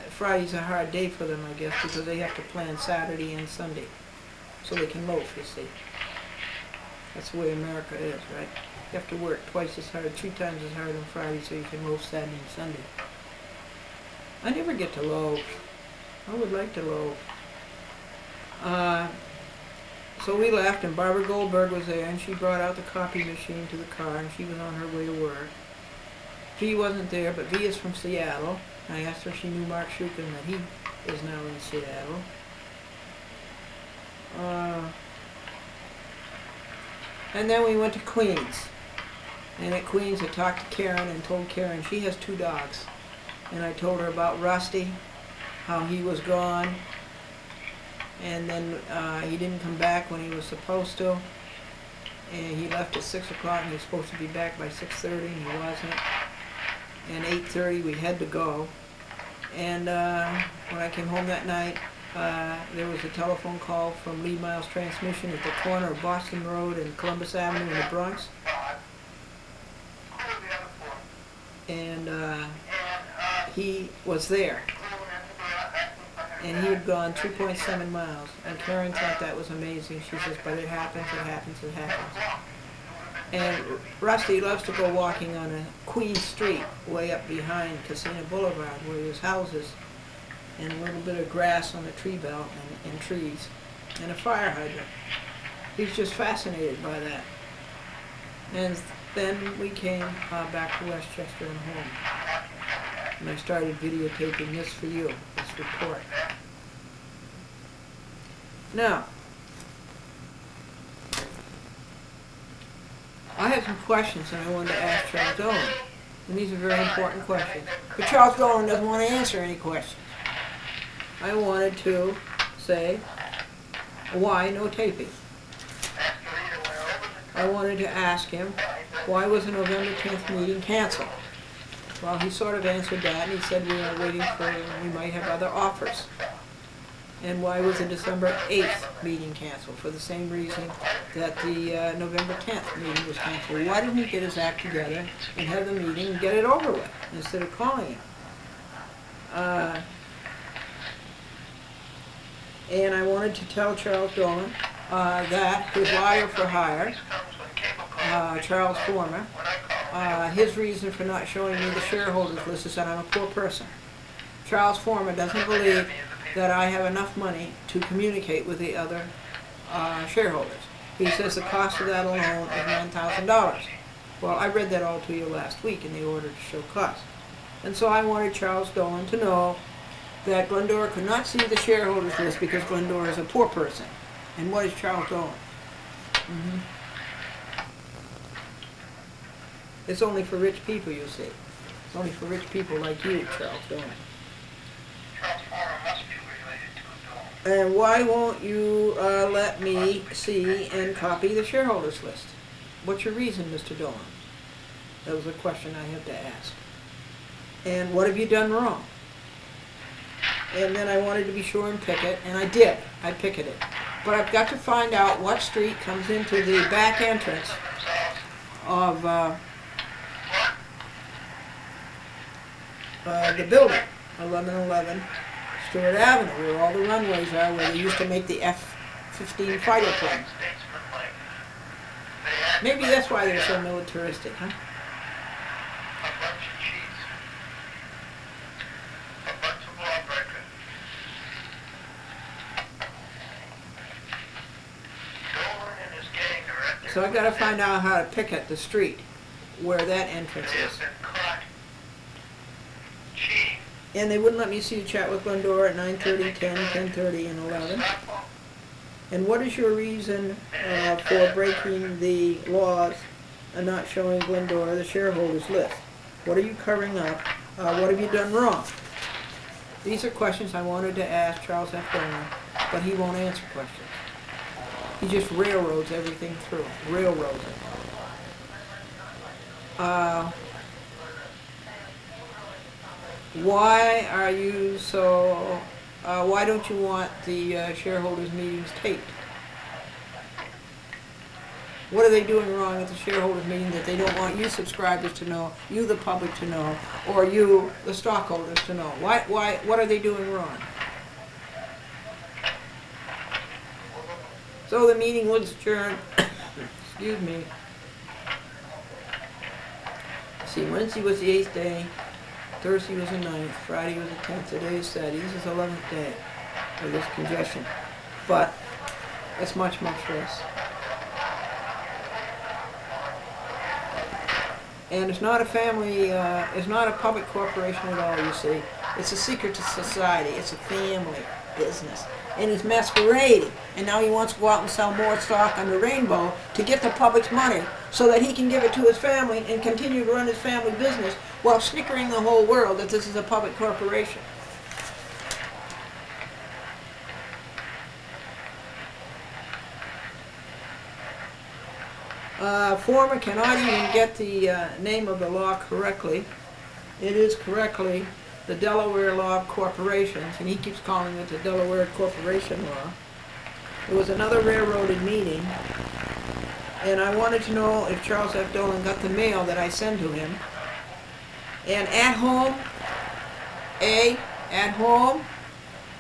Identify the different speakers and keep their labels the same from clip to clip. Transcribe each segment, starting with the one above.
Speaker 1: Friday's a hard day for them, I guess, because they have to plan Saturday and Sunday so they can loaf, you see. That's the way America is, right? You have to work twice as hard, 3 times as hard on Friday so you can loaf Saturday and Sunday. I never get to loaf. I would like to loaf. So we left, and Barbara Goldberg was there, and she brought out the copy machine to the car, and she was on her way to work. V wasn't there, but V is from Seattle. I asked her if she knew Mark Shukin, that he is now in Seattle. And then we went to Queens. And at Queens I talked to Karen and told Karen she has 2 dogs. And I told her about Rusty, how he was gone. And then he didn't come back when he was supposed to. And he left at 6 o'clock and he was supposed to be back by 6:30 and he wasn't. And 8:30 we had to go. And when I came home that night, there was a telephone call from Lee Miles Transmission at the corner of Boston Road and Columbus Avenue in the Bronx. And he was there. And he had gone 2.7 miles. And Karen thought that was amazing. She says, but it happens, it happens, it happens. And Rusty loves to go walking on a Queen Street way up behind Casino Boulevard where there's houses and a little bit of grass on the tree belt and trees and a fire hydrant. He's just fascinated by that. And then we came back to Westchester and home. And I started videotaping this for you, this report. Now, I have some questions that I wanted to ask Charles Dolan, and these are very important questions. But Charles Dolan doesn't want to answer any questions. I wanted to say, why no taping? I wanted to ask him, why was the November 10th meeting canceled? Well, he sort of answered that, and he said we were waiting for, we might have other offers. And why was the December 8th meeting canceled? For the same reason that the November 10th meeting was canceled. Why didn't he get his act together and have the meeting and get it over with instead of calling it? And I wanted to tell Charles Dolan that his lawyer for hire, Charles Former, his reason for not showing me the shareholders list is that I'm a poor person. Charles Former doesn't believe that I have enough money to communicate with the other shareholders. He says the cost of that alone is $9,000. Well, I read that all to you last week in the order to show cost. And so I wanted Charles Dolan to know that Glendora could not see the shareholders list because Glendora is a poor person. And what is Charles Dolan? It's only for rich people, you see. It's only for rich people like you, Charles Dolan. And why won't you let me see and copy the shareholders list? What's your reason, Mr. Dolan? That was a question I had to ask. And what have you done wrong? And then I wanted to be sure and pick it, and I did. I picked it. But I've got to find out what street comes into the back entrance of the building, 1111 Stewart Avenue, where all the runways are, where they used to make the F-15 fighter planes. Maybe that's why they're so militaristic, huh? So I've got to find out how to picket the street where that entrance is. And they wouldn't let me see the chat with Glendora at 9:30, 10, 10:30, and 11. And what is your reason for breaking the laws and not showing Glendora the shareholders list? What are you covering up? What have you done wrong? These are questions I wanted to ask Charles F. Dolan, but he won't answer questions. He just railroads everything through. Railroads it. Why are you so, why don't you want the shareholders meetings taped? What are they doing wrong at the shareholders meeting that they don't want you subscribers to know, you the public to know, or you the stockholders to know? What are they doing wrong? So the meeting was adjourned. Excuse me. See, Wednesday was the 8th day, Thursday was the 9th, Friday was the 10th, today is Saturday. This is the 11th day of this congestion. But it's much, much less. And it's not a family, it's not a public corporation at all, you see. It's a secret to society. It's a family business. And he's masquerading. And now he wants to go out and sell more stock under Rainbow to get the public's money so that he can give it to his family and continue to run his family business while snickering the whole world that this is a public corporation. Former cannot even get the name of the law correctly. It is correctly the Delaware Law of Corporations, and he keeps calling it the Delaware Corporation Law. There was another railroaded meeting, and I wanted to know if Charles F. Dolan got the mail that I sent to him. And at home, at home,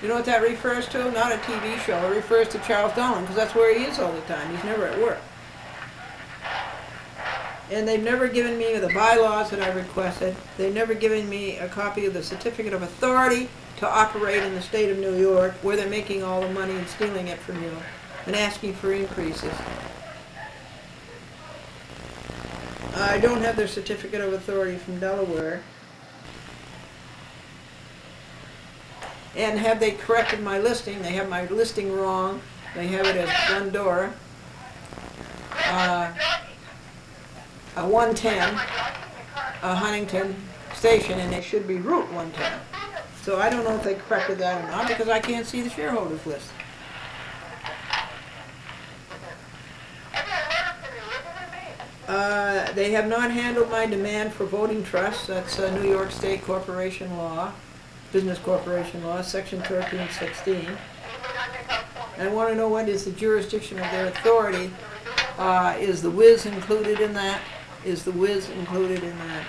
Speaker 1: you know what that refers to? Not a TV show. It refers to Charles Dolan, because that's where he is all the time. He's never at work. And they've never given me the bylaws that I requested. They've never given me a copy of the certificate of authority to operate in the state of New York, where they're making all the money and stealing it from you and asking for increases. I don't have their certificate of authority from Delaware. And have they corrected my listing? They have my listing wrong. They have it as Glendora. 110, Huntington Station, and it should be Route 110. So I don't know if they corrected that or not, because I can't see the shareholders list. They have not handled my demand for voting trusts. That's New York State Corporation Law, Business Corporation Law, Section 1316. I want to know what is the jurisdiction of their authority. Is the Wiz included in that? Is the Wiz included in that?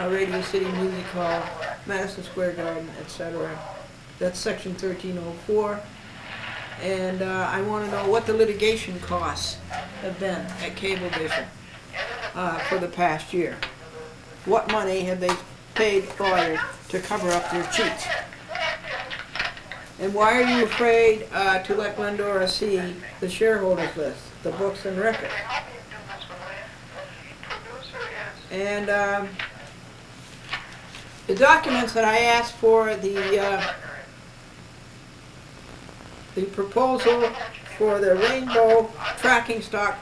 Speaker 1: Radio City Music Hall, Madison Square Garden, etc. That's Section 1304. And I want to know what the litigation costs have been at Cablevision for the past year. What money have they paid lawyers to cover up their cheats? And why are you afraid to let Glendora see the shareholders list, the books and records? And the documents that I asked for, the proposal for the Rainbow tracking stock,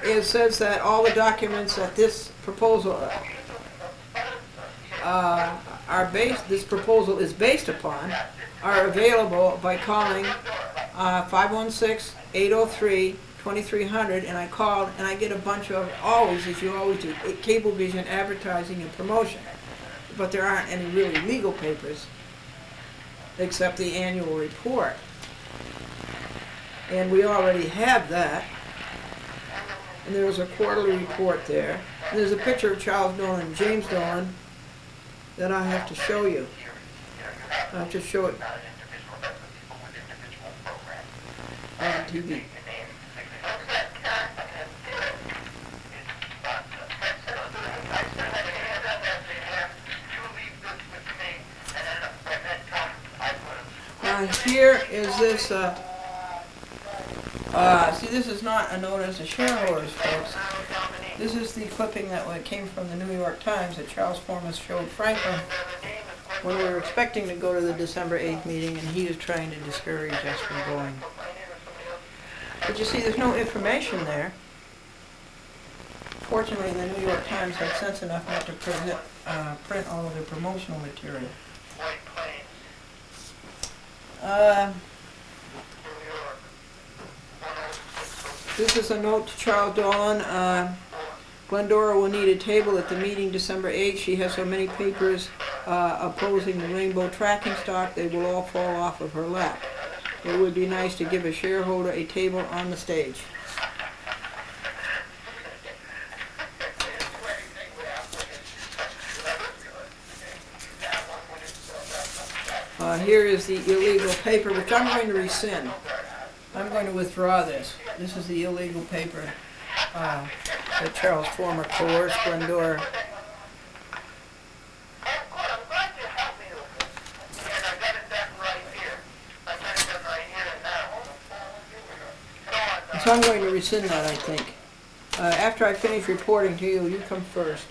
Speaker 1: it says that all the documents that this proposal this proposal is based upon are available by calling 516-803-2300, and I called and I get a bunch of, always, as you always do, Cablevision advertising and promotion. But there aren't any really legal papers except the annual report. And we already have that. And there was a quarterly report there. And there's a picture of Charles Dolan and James Dolan that I have to show you. I have to show it on TV. Here is this, see, this is not a notice to shareholders, folks. This is the clipping that came from the New York Times that Charles Formas showed Franklin when we were expecting to go to the December 8th meeting, and he was trying to discourage us from going. But you see, there's no information there. Fortunately, the New York Times had sense enough not to print all of their promotional material. This is a note to Charles Dolan. Glendora will need a table at the meeting December 8th. She has so many papers opposing the Rainbow tracking stock, they will all fall off of her lap. It would be nice to give a shareholder a table on the stage. Here is the illegal paper, which I'm going to rescind. I'm going to withdraw this. This is the illegal paper that Charles Former coerced Glendora. So I'm going to rescind that, I think. After I finish reporting to you, you come first.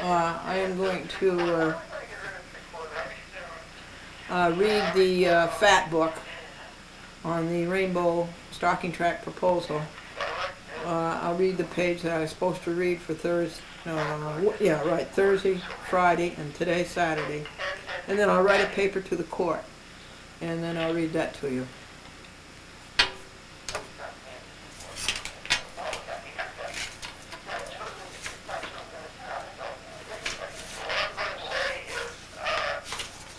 Speaker 1: I am going to read the fat book on the rainbow stocking track proposal. I'll read the page that I was supposed to read for Thursday, Thursday, Friday, and today, Saturday. And then I'll write a paper to the court, and then I'll read that to you.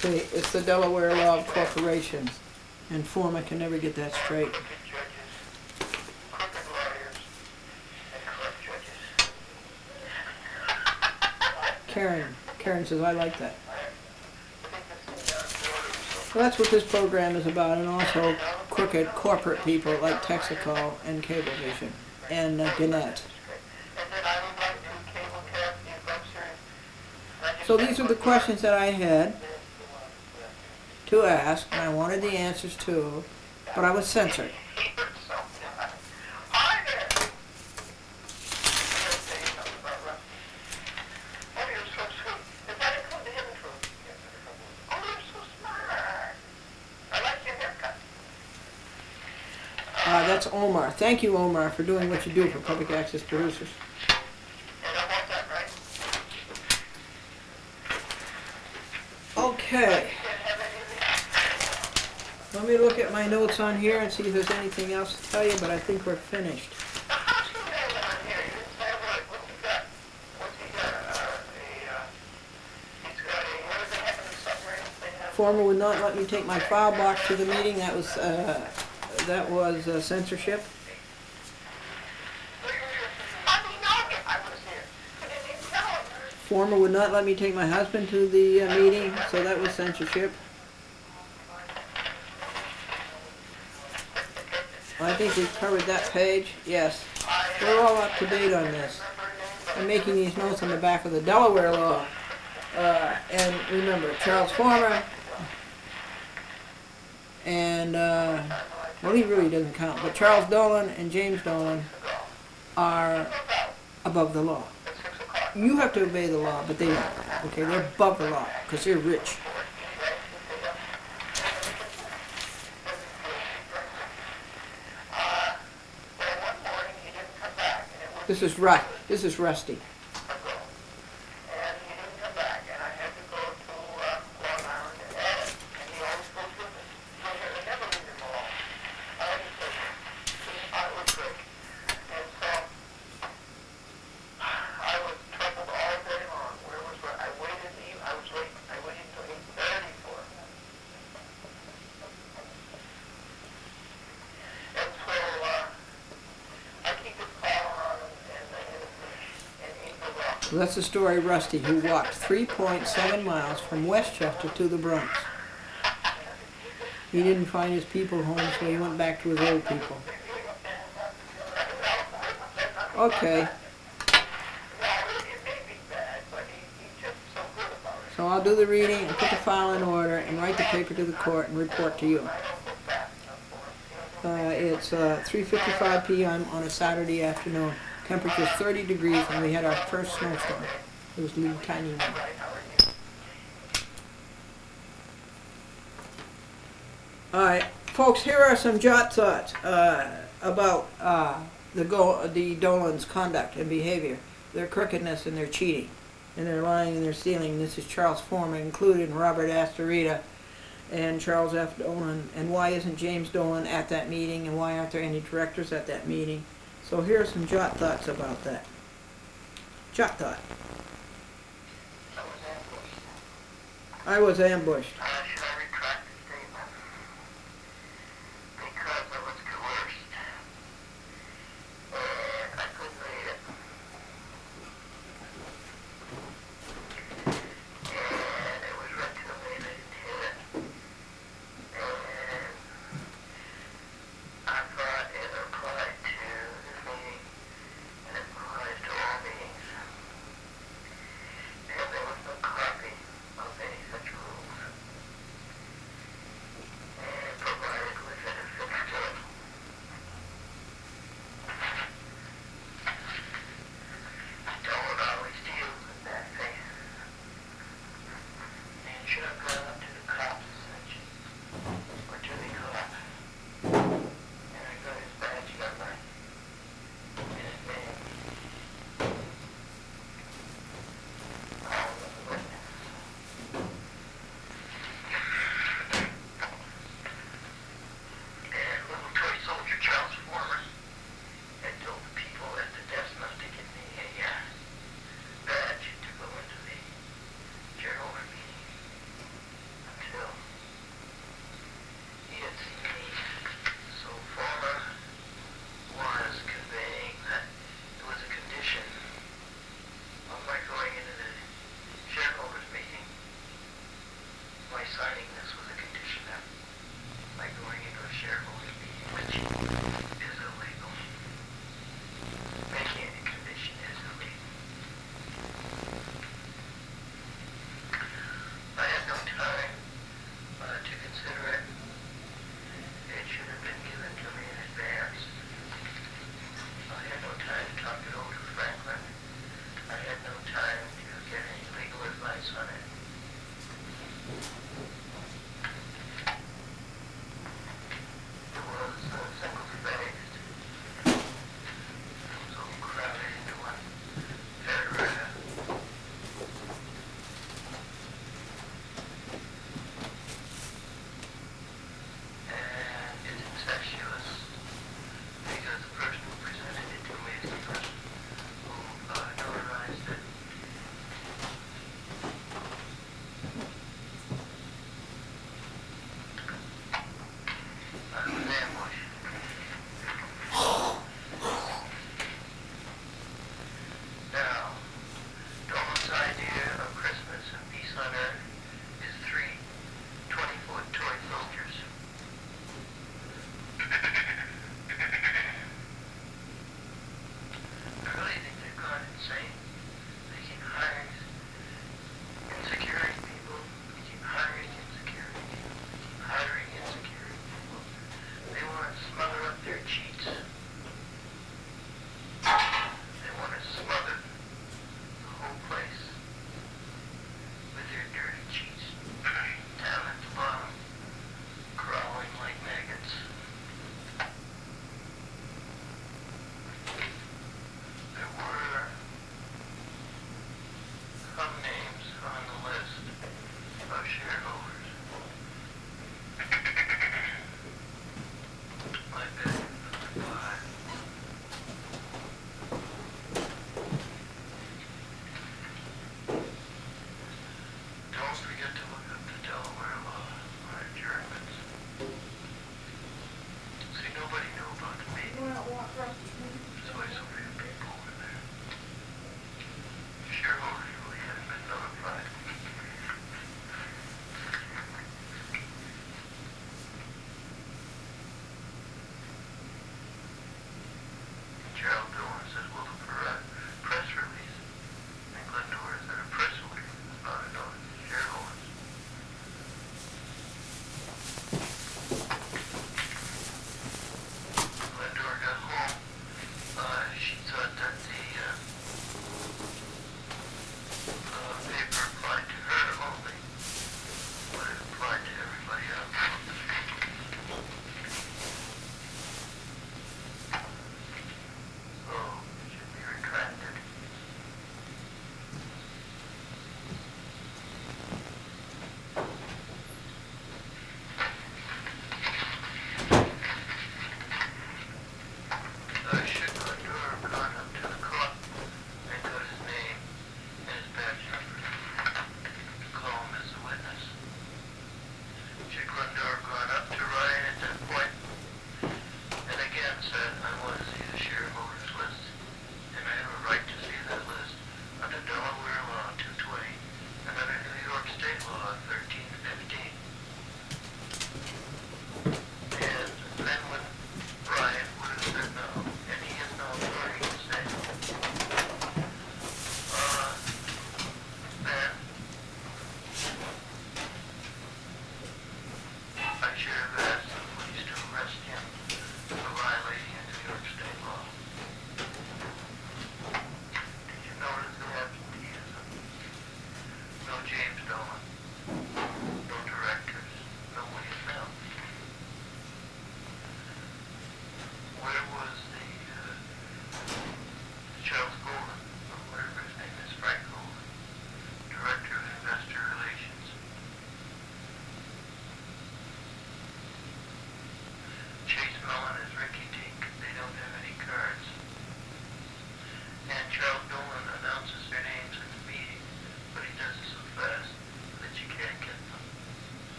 Speaker 1: See, it's the Delaware law of corporations, and Forman can never get that straight. Karen says, I like that. Well, that's what this program is about, and also crooked corporate people like Texaco and Cablevision and Gannett. So these are the questions that I had to ask, and I wanted the answers to, but I was censored. That's Omar. Thank you, Omar, for doing what you do for public access producers. Okay. Let me look at my notes on here and see if there's anything else to tell you, but I think we're finished. Former would not let me take my file box to the meeting. That was censorship. Former would not let me take my husband to the meeting, so that was censorship. I think we've covered that page. Yes, we're all up to date on this. I'm making these notes on the back of the Delaware law. And remember, Charles Former and, well, he really doesn't count, but Charles Dolan and James Dolan are above the law. You have to obey the law, but they don't. Okay, they're above the law because they're rich. This is Rusty. So that's the story of Rusty, who walked 3.7 miles from Westchester to the Bronx. He didn't find his people home, so he went back to his old people. Okay. So I'll do the reading and put the file in order and write the paper to the court and report to you. It's 3:55 p.m. on a Saturday afternoon. Temperature 30 degrees, and we had our first snowstorm. It was a little tiny one. All right, folks, here are some jot thoughts about the Dolan's conduct and behavior, their crookedness and their cheating, and their lying and their stealing. This is Charles Forman included, and Robert Astorita, and Charles F. Dolan. And why isn't James Dolan at that meeting, and why aren't there any directors at that meeting? So here are some jot thoughts about that. Jot thought. I was ambushed.
Speaker 2: Should I retract the statement? Because I was coerced. And I couldn't read it. And it was read to me and I didn't hear it. signing this was a condition that, like going into a shareholder meeting, which is illegal. Making any condition is illegal. I had no time to consider it. It should have been given to me in advance. I had no time to talk it over to Franklin. I had no time to get any legal advice on it.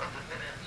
Speaker 2: of the minutes